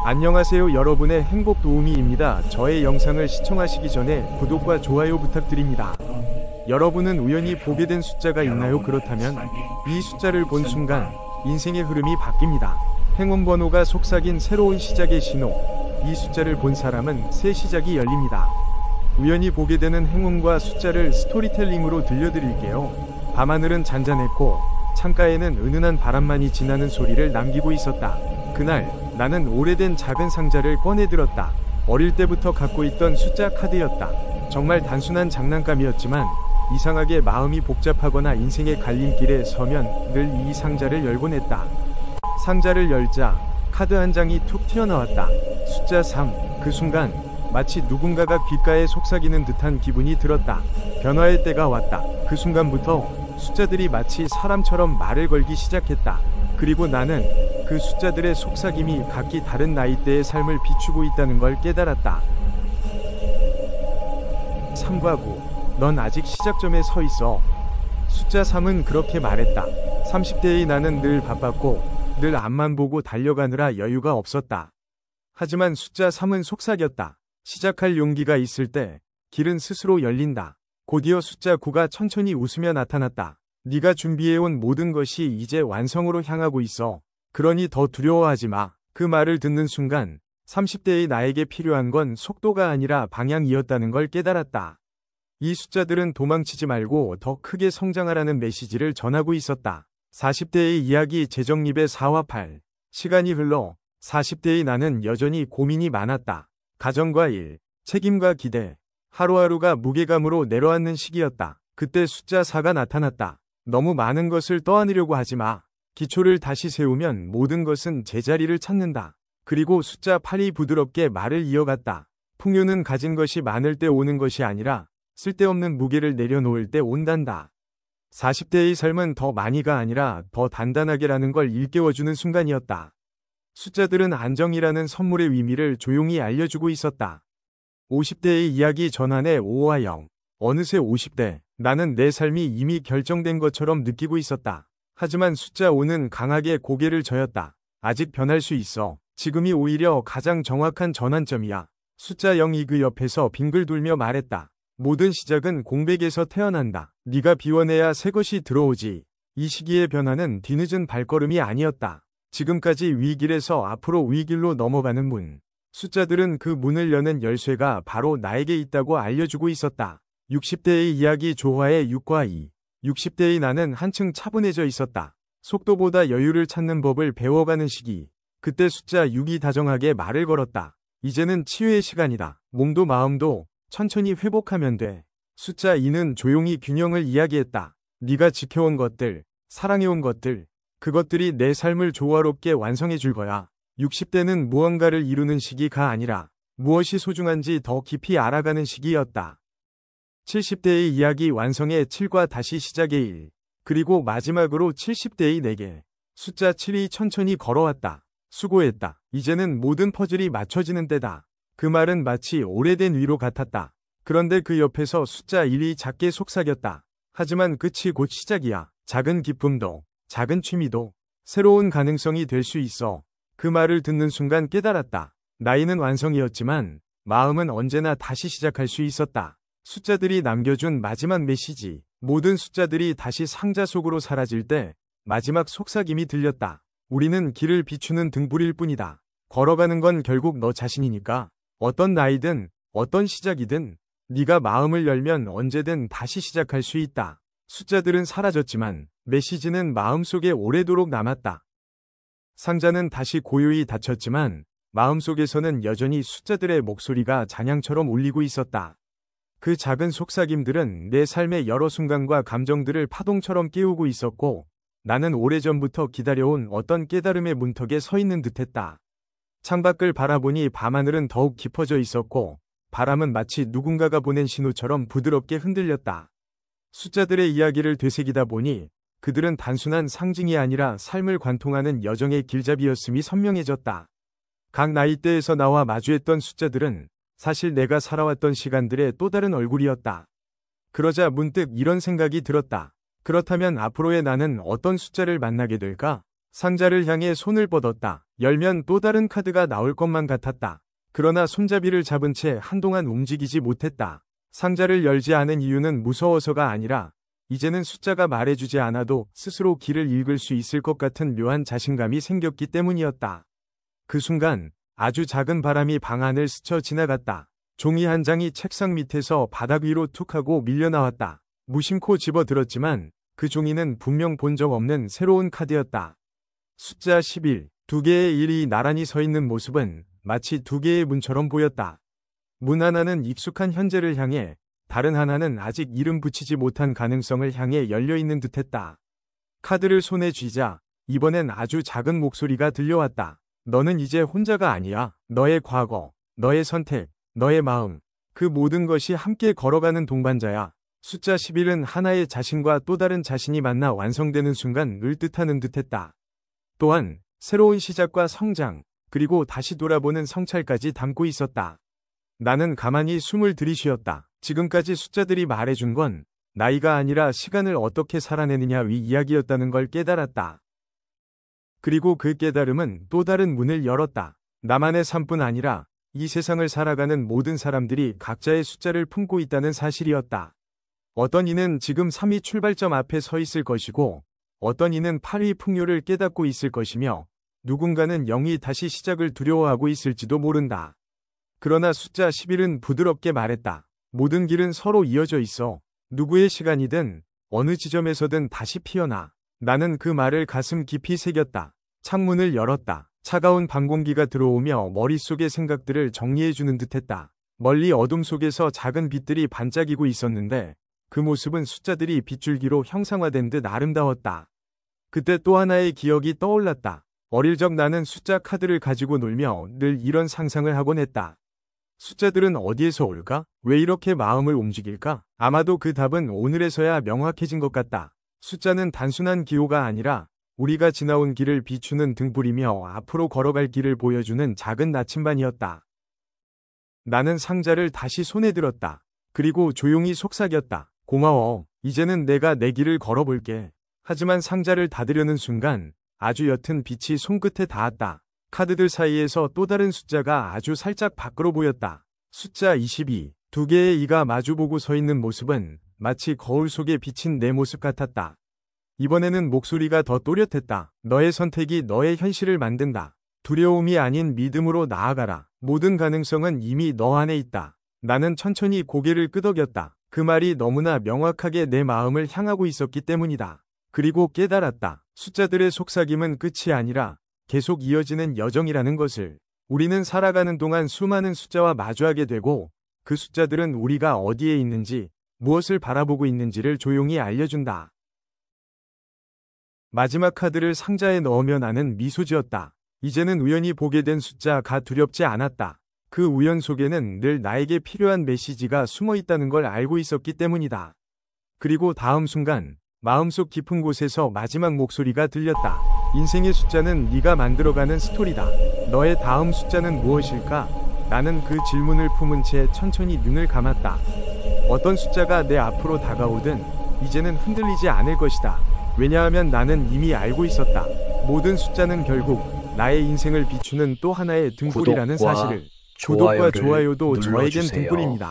안녕하세요 여러분의 행복도우미입니다. 저의 영상을 시청하시기 전에 구독과 좋아요 부탁드립니다. 여러분은 우연히 보게 된 숫자가 있나요? 그렇다면 이 숫자를 본 순간 인생의 흐름이 바뀝니다. 행운번호가 속삭인 새로운 시작의 신호. 이 숫자를 본 사람은 새 시작이 열립니다. 우연히 보게 되는 행운과 숫자를 스토리텔링으로 들려드릴게요. 밤하늘은 잔잔했고 창가에는 은은한 바람만이 지나는 소리를 남기고 있었다. 그날 나는 오래된 작은 상자를 꺼내들었다. 어릴 때부터 갖고 있던 숫자 카드였다. 정말 단순한 장난감이었지만 이상하게 마음이 복잡하거나 인생의 갈림길에 서면 늘 이 상자를 열곤 했다. 상자를 열자 카드 한 장이 툭 튀어나왔다. 숫자 3. 그 순간 마치 누군가가 귓가에 속삭이는 듯한 기분이 들었다. 변화의 때가 왔다. 그 순간부터 숫자들이 마치 사람처럼 말을 걸기 시작했다. 그리고 나는 그 숫자들의 속삭임이 각기 다른 나이대의 삶을 비추고 있다는 걸 깨달았다. 3과 9. 넌 아직 시작점에 서 있어. 숫자 3은 그렇게 말했다. 30대의 나는 늘 바빴고 늘 앞만 보고 달려가느라 여유가 없었다. 하지만 숫자 3은 속삭였다. 시작할 용기가 있을 때 길은 스스로 열린다. 곧이어 숫자 9가 천천히 웃으며 나타났다. 네가 준비해온 모든 것이 이제 완성으로 향하고 있어. 그러니 더 두려워하지 마. 그 말을 듣는 순간 30대의 나에게 필요한 건 속도가 아니라 방향이었다는 걸 깨달았다. 이 숫자들은 도망치지 말고 더 크게 성장하라는 메시지를 전하고 있었다. 40대의 이야기 재정립의 4와 8. 시간이 흘러 40대의 나는 여전히 고민이 많았다. 가정과 일, 책임과 기대. 하루하루가 무게감으로 내려앉는 시기였다. 그때 숫자 4가 나타났다. 너무 많은 것을 떠안으려고 하지 마. 기초를 다시 세우면 모든 것은 제자리를 찾는다. 그리고 숫자 8이 부드럽게 말을 이어갔다. 풍요는 가진 것이 많을 때 오는 것이 아니라 쓸데없는 무게를 내려놓을 때 온단다. 40대의 삶은 더 많이가 아니라 더 단단하게라는 걸 일깨워주는 순간이었다. 숫자들은 안정이라는 선물의 의미를 조용히 알려주고 있었다. 50대의 이야기 전환의 5와 0. 어느새 50대. 나는 내 삶이 이미 결정된 것처럼 느끼고 있었다. 하지만 숫자 5는 강하게 고개를 저었다. 아직 변할 수 있어. 지금이 오히려 가장 정확한 전환점이야. 숫자 0이 그 옆에서 빙글 돌며 말했다. 모든 시작은 공백에서 태어난다. 네가 비워내야 새 것이 들어오지. 이 시기의 변화는 뒤늦은 발걸음이 아니었다. 지금까지 위길에서 앞으로 위길로 넘어가는 문. 숫자들은 그 문을 여는 열쇠가 바로 나에게 있다고 알려주고 있었다. 60대의 이야기 조화의 6과 2. 60대의 나는 한층 차분해져 있었다. 속도보다 여유를 찾는 법을 배워가는 시기. 그때 숫자 6이 다정하게 말을 걸었다. 이제는 치유의 시간이다. 몸도 마음도 천천히 회복하면 돼. 숫자 2는 조용히 균형을 이야기했다. 네가 지켜온 것들, 사랑해온 것들, 그것들이 내 삶을 조화롭게 완성해 줄 거야. 60대는 무언가를 이루는 시기가 아니라 무엇이 소중한지 더 깊이 알아가는 시기였다. 70대의 이야기 완성의 7과 다시 시작의 1. 그리고 마지막으로 70대의 내게. 숫자 7이 천천히 걸어왔다. 수고했다. 이제는 모든 퍼즐이 맞춰지는 때다. 그 말은 마치 오래된 위로 같았다. 그런데 그 옆에서 숫자 1이 작게 속삭였다. 하지만 끝이 곧 시작이야. 작은 기쁨도, 작은 취미도 새로운 가능성이 될 수 있어. 그 말을 듣는 순간 깨달았다. 나이는 완성이었지만 마음은 언제나 다시 시작할 수 있었다. 숫자들이 남겨준 마지막 메시지. 모든 숫자들이 다시 상자 속으로 사라질 때 마지막 속삭임이 들렸다. 우리는 길을 비추는 등불일 뿐이다. 걸어가는 건 결국 너 자신이니까. 어떤 나이든 어떤 시작이든 네가 마음을 열면 언제든 다시 시작할 수 있다. 숫자들은 사라졌지만 메시지는 마음속에 오래도록 남았다. 상자는 다시 고요히 닫혔지만 마음속에서는 여전히 숫자들의 목소리가 잔향처럼 울리고 있었다. 그 작은 속삭임들은 내 삶의 여러 순간과 감정들을 파동처럼 깨우고 있었고 나는 오래전부터 기다려온 어떤 깨달음의 문턱에 서 있는 듯했다. 창밖을 바라보니 밤하늘은 더욱 깊어져 있었고 바람은 마치 누군가가 보낸 신호처럼 부드럽게 흔들렸다. 숫자들의 이야기를 되새기다 보니 그들은 단순한 상징이 아니라 삶을 관통하는 여정의 길잡이였음이 선명해졌다. 각 나이대에서 나와 마주했던 숫자들은 사실 내가 살아왔던 시간들의 또 다른 얼굴이었다. 그러자 문득 이런 생각이 들었다. 그렇다면 앞으로의 나는 어떤 숫자를 만나게 될까? 상자를 향해 손을 뻗었다. 열면 또 다른 카드가 나올 것만 같았다. 그러나 손잡이를 잡은 채 한동안 움직이지 못했다. 상자를 열지 않은 이유는 무서워서가 아니라 이제는 숫자가 말해주지 않아도 스스로 길을 읽을 수 있을 것 같은 묘한 자신감이 생겼기 때문이었다. 그 순간 아주 작은 바람이 방 안을 스쳐 지나갔다. 종이 한 장이 책상 밑에서 바닥 위로 툭 하고 밀려나왔다. 무심코 집어들었지만 그 종이는 분명 본 적 없는 새로운 카드였다. 숫자 11. 두 개의 일이 나란히 서 있는 모습은 마치 두 개의 문처럼 보였다. 문 하나는 익숙한 현재를 향해, 다른 하나는 아직 이름 붙이지 못한 가능성을 향해 열려있는 듯했다. 카드를 손에 쥐자 이번엔 아주 작은 목소리가 들려왔다. 너는 이제 혼자가 아니야. 너의 과거, 너의 선택, 너의 마음, 그 모든 것이 함께 걸어가는 동반자야. 숫자 11은 하나의 자신과 또 다른 자신이 만나 완성되는 순간을 뜻하는 듯했다. 또한 새로운 시작과 성장, 그리고 다시 돌아보는 성찰까지 담고 있었다. 나는 가만히 숨을 들이쉬었다. 지금까지 숫자들이 말해준 건 나이가 아니라 시간을 어떻게 살아내느냐의 이야기였다는 걸 깨달았다. 그리고 그 깨달음은 또 다른 문을 열었다. 나만의 삶뿐 아니라 이 세상을 살아가는 모든 사람들이 각자의 숫자를 품고 있다는 사실이었다. 어떤 이는 지금 3위 출발점 앞에 서 있을 것이고, 어떤 이는 8위 풍요를 깨닫고 있을 것이며, 누군가는 영이 다시 시작을 두려워하고 있을지도 모른다. 그러나 숫자 11은 부드럽게 말했다. 모든 길은 서로 이어져 있어. 누구의 시간이든 어느 지점에서든 다시 피어나. 나는 그 말을 가슴 깊이 새겼다. 창문을 열었다. 차가운 밤 공기가 들어오며 머릿속의 생각들을 정리해주는 듯했다. 멀리 어둠 속에서 작은 빛들이 반짝이고 있었는데 그 모습은 숫자들이 빗줄기로 형상화된 듯 아름다웠다. 그때 또 하나의 기억이 떠올랐다. 어릴 적 나는 숫자 카드를 가지고 놀며 늘 이런 상상을 하곤 했다. 숫자들은 어디에서 올까? 왜 이렇게 마음을 움직일까? 아마도 그 답은 오늘에서야 명확해진 것 같다. 숫자는 단순한 기호가 아니라 우리가 지나온 길을 비추는 등불이며 앞으로 걸어갈 길을 보여주는 작은 나침반이었다. 나는 상자를 다시 손에 들었다. 그리고 조용히 속삭였다. 고마워. 이제는 내가 내 길을 걸어볼게. 하지만 상자를 닫으려는 순간 아주 옅은 빛이 손끝에 닿았다. 카드들 사이에서 또 다른 숫자가 아주 살짝 밖으로 보였다. 숫자 22. 두 개의 이가 마주보고 서 있는 모습은 마치 거울 속에 비친 내 모습 같았다. 이번에는 목소리가 더 또렷했다. 너의 선택이 너의 현실을 만든다. 두려움이 아닌 믿음으로 나아가라. 모든 가능성은 이미 너 안에 있다. 나는 천천히 고개를 끄덕였다. 그 말이 너무나 명확하게 내 마음을 향하고 있었기 때문이다. 그리고 깨달았다. 숫자들의 속삭임은 끝이 아니라 계속 이어지는 여정이라는 것을. 우리는 살아가는 동안 수많은 숫자와 마주하게 되고 그 숫자들은 우리가 어디에 있는지, 무엇을 바라보고 있는지를 조용히 알려준다. 마지막 카드를 상자에 넣으며 나는 미소 지었다. 이제는 우연히 보게 된 숫자가 두렵지 않았다. 그 우연 속에는 늘 나에게 필요한 메시지가 숨어 있다는 걸 알고 있었기 때문이다. 그리고 다음 순간 마음속 깊은 곳에서 마지막 목소리가 들렸다. 인생의 숫자는 네가 만들어가는 스토리다. 너의 다음 숫자는 무엇일까? 나는 그 질문을 품은 채 천천히 눈을 감았다. 어떤 숫자가 내 앞으로 다가오든 이제는 흔들리지 않을 것이다. 왜냐하면 나는 이미 알고 있었다. 모든 숫자는 결국 나의 인생을 비추는 또 하나의 등불이라는 사실을. 구독과 좋아요도 저에겐 등불입니다.